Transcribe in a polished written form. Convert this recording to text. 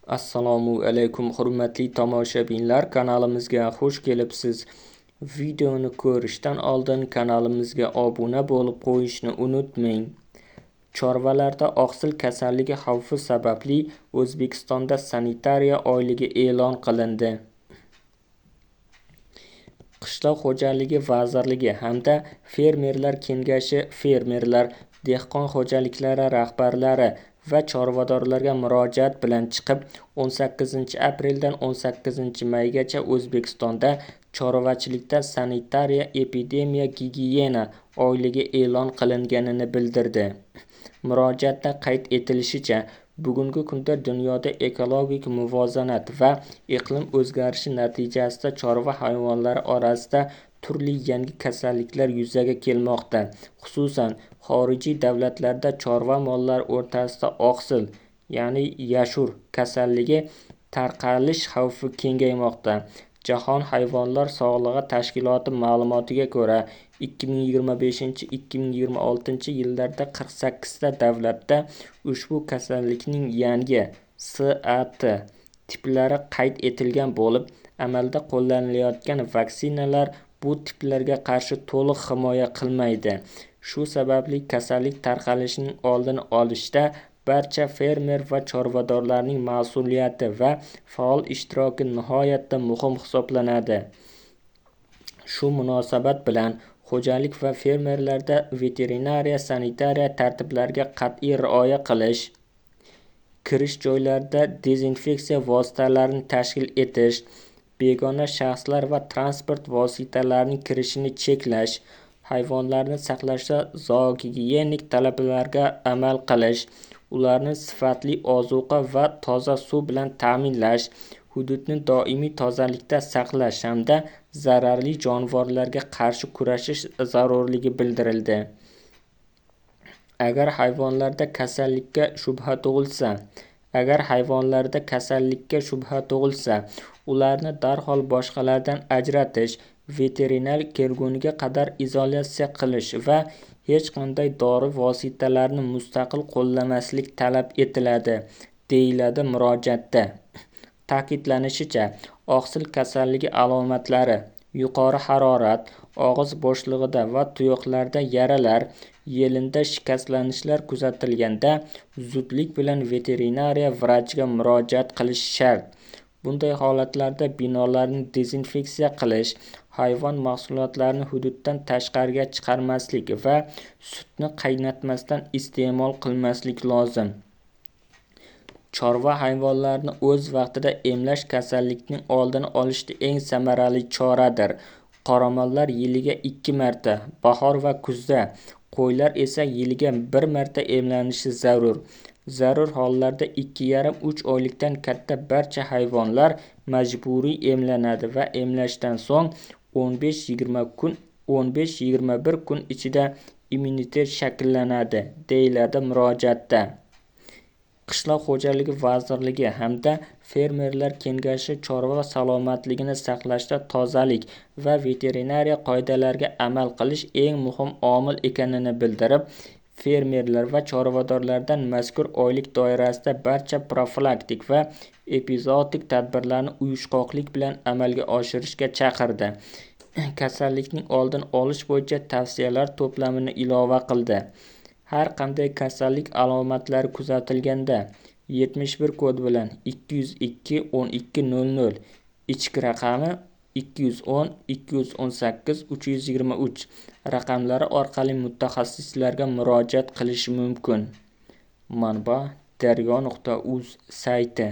Assalomu alaykum hurmatli tomoshabinlar, kanalimizga xush kelibsiz. Videoni ko'rishdan oldin kanalimizga obuna bo'lib qo'yishni unutmang. Chorvalarda oqsil kasalligi xavfi sababli O'zbekistonda sanitariya oyligi e'lon qilindi. Qishloq xo'jaligi vazirligi hamda Fermerlar kengashi fermerlar, dehqon xo'jaliklari rahbarlari va chorvadorlarga murojaat bilan chiqib, 18-apreldan 18-maygacha O'zbekistonda chorvachilikda sanitariya epidemiya gigiyena oyligi e'lon qilinganini bildirdi. Murojaatda qayd etilishicha, bugungi kunda dunyoda ekologik muvozanat va iqlim o'zgarishi natijasida chorva hayvonlari orasida turli yangi kasalliklar yuzaga kelmoqda. Xususan, xorijiy davlatlarda chorva mollari o'rtasida oqsil, ya'ni yashur kasalligi tarqalish xavfi kengaymoqda. Jahon hayvonlar sog'lig'i tashkiloti ma'lumotiga ko'ra, 2025-2026 yillarda 48 ta davlatda ushbu kasallikning yangi SAT tiplari qayd etilgan bo'lib, amalda qo'llanilayotgan vaksinalar bu tiplarga qarshi to'liq himoya qilmaydi. Shu sababli kasallik tarqalishining oldini olishda barcha fermer va chorvadorlarning mas'uliyati va faol ishtiroki nihoyatda muhim hisoblanadi. Shu munosabat bilan xo'jalik va fermerlarda veterinariya sanitariya tartiblariga qat'iy rioya qilish, kirish joylarida dezinfeksiya vositalarini tashkil etish, begona shaxslar va transport vositalarining kirishini cheklash, hayvonlarni saqlashda zoogigiyenik talablarga amal qilish, ularni sifatli ozuqa va toza suv bilan ta'minlash, hududni doimiy tozalikda saqlash hamda zararli jonivorlarga qarshi kurashish zarurligi bildirildi. Agar hayvonlarda kasallikka shubha tug'ilsa, ularni darhol boshqalardan ajratish, veterinar kelguniga qadar izolyatsiya qilish va hech qanday dori vositalarini mustaqil qo'llamaslik talab etiladi, deyiladi murojaatda. Ta'kidlanishicha, oqsil kasalligi alomatlari yuqori harorat, og'iz bo'shlig'ida va tuyoqlarda yaralar, yelinda shikastlanishlar kuzatilganda zudlik bilan veterinariya vrachiga murojaat qilish shart. Bunday holatlarda binolarni dezinfeksiya qilish, hayvon mahsulotlarini hududdan tashqariga chiqarmaslik va sutni qaynatmasdan iste'mol qilmaslik lozim. Chorva hayvonlarini o'z vaqtida emlash kasallikning oldini olishda eng samarali choradir. Qoramollar yiliga 2 marta, bahor va kuzda, qo'ylar esa yiliga 1 marta emlanishi zarur. Zarur hollarda 2,5-3 oylikdan katta barcha hayvonlar majburiy emlanadi va emlashdan so'ng 15-21 kun ichida immunitet shakllanadi, deyiladi murojaatda. Qishloq xo'jaligi vazirligi hamda Fermerlar kengashi chorva salomatligini saqlashda tozalik va veterinariya qoidalariga amal qilish eng muhim omil ekanini bildirib, fermerlar va chorvadorlardan mazkur oylik doirasida barcha profilaktik va epizootik tadbirlarni uyushqoqlik bilan amalga oshirishga chaqirdi. Kasallikning oldini olish bo'yicha tavsiyalar to'plamini ilova qildi. Har qanday kasallik alomatlari kuzatilganda 71 kod bilan 202 1200 ichki raqami 210 218 323 raqamlari orqali mutaxassislarga murojaat qilish mumkin. Manba: daryo.uz sayti.